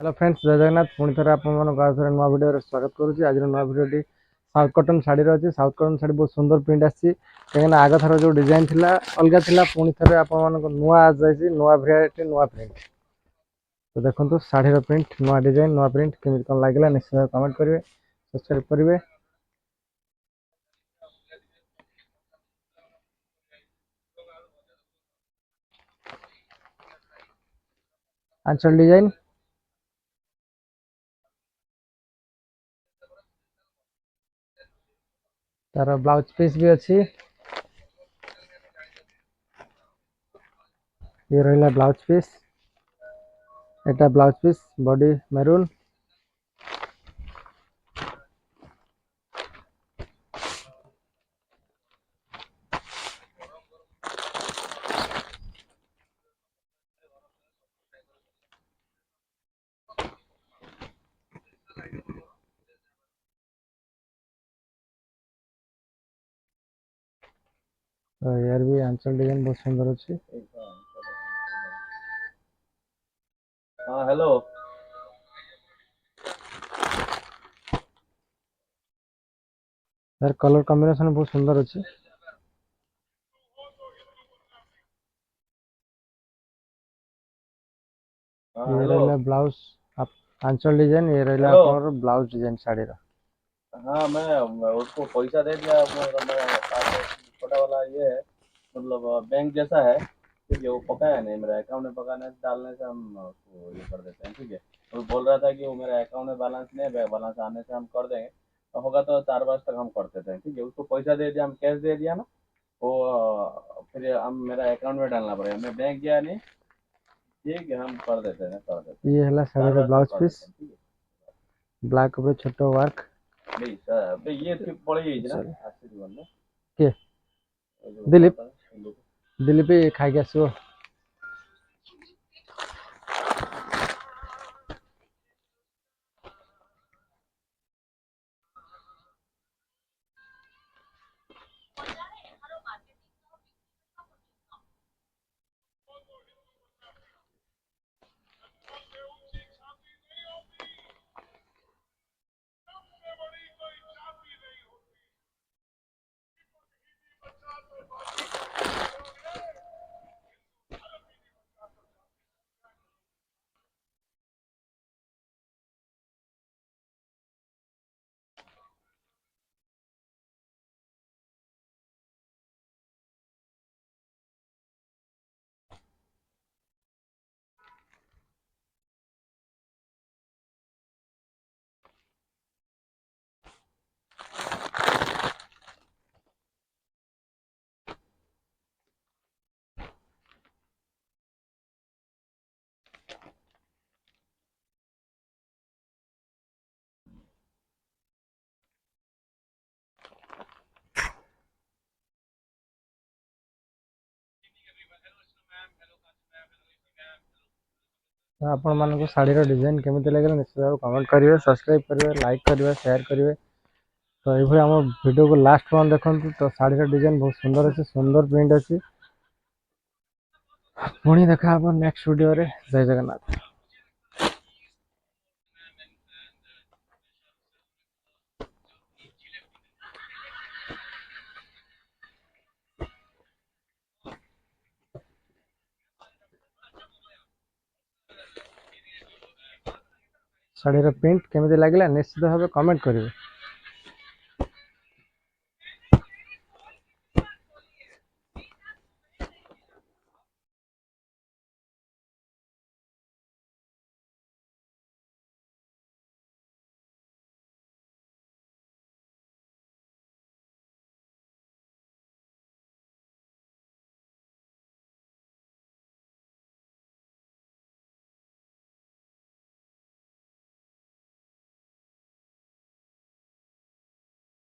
Hello friends जय जगन्नाथ पुणी थे आपरे नुआ भिडियो स्वागत करुच्ची। आज नुआ भिडियो साउथ कटन शाढ़ी अच्छी। साउथ कटन शाढ़ी बहुत सुंदर प्रिंट आसी कहीं आग थर जो डिजाइन थी अलग थी पुणी थे आप नुआ आज नुआ भेराइटी नुआ प्रिंट। तो देखो शाढ़ी प्रिंट नुआ डिजाइन नुआ प्रिंट केमी कौन लगे निश्चित कमेंट करेंगे सब्सक्राइब करेंगे। आंचल डिजाइन तार ब्लाउज पीस भी अच्छी। ये रहा ब्लाउज पीस एटा ब्लाउज पीस बॉडी मेरून तो यार भी आंचल डिजाइन बहुत सुंदर अच्छी। हाँ हेलो। यार कलर कॉम्बिनेशन बहुत सुंदर अच्छी। हाँ ये हेलो। रहा ब्लाउज आप आंचल डिजाइन ये रहा हेलो। आप ब्लाउज डिजाइन साड़ी रा। हाँ मैं उसको पैसा दे दिया। मेरा पास छोटा वाला ये है, मतलब बैंक जैसा है। ठीक है, वो पकाया नहीं, मेरा अकाउंट में पकाने डालने से हम उसको ये कर देते हैं। ठीक है, वो बोल रहा था कि वो मेरा अकाउंट में बैलेंस नहीं है, बैलेंस आने से हम कर देंगे। तो होगा तो 4 बजे तक हम कर देते हैं। ठीक है, उसको पैसा दे दिया, हम कैश दे दिया ना। वो फिर हम मेरा अकाउंट में डालना पड़ेगा, मैं बैंक गया नहीं। ठीक है, हम कर देते हैं, कर देते हैं। ये है साड़ी चार रा बजे तक ब्लाउज कर पीस देते हैं। ठीक है ब्लैक ऊपर छोटो वर्क। भाई सर भाई, ये फिर पड़ गई थी ना चल आज से जीवन में। के जो दिलीप कहता है दिलीप खाई के आसो। आपण मानक शाढ़ी डिजाइन केमी लगे निश्चित कमेंट करेंगे सब्सक्राइब करेंगे लाइक करेंगे शेयर करेंगे। तो ये आम वीडियो को लास्ट वन देखो। तो शाढ़ी डिजाइन बहुत सुंदर अच्छी सुंदर प्रिंट अच्छी। पुणी देखा नेक्स्ट वीडियो रे। जय जगन्नाथ। शाढ़ी प्रिंट केमी लगे निश्चित भाव कमेंट करेंगे।